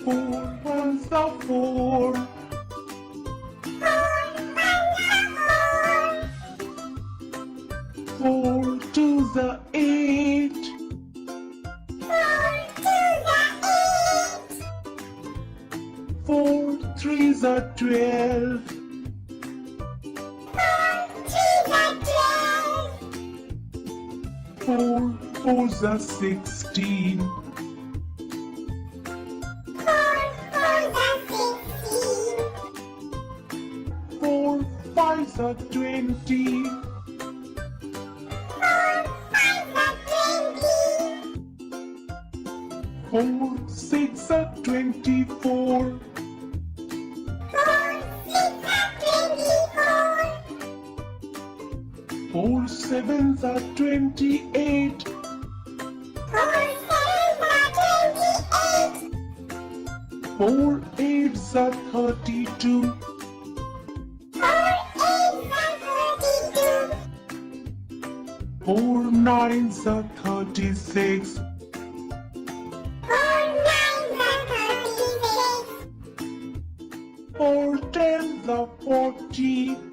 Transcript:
Four ones are four. Four twos are eight. Four threes are 12. Four fours are 16. Four fives are 20. Four six are 24. Four sevens are 28. Four eights are 32. Four nines are 36. Four tens are 40.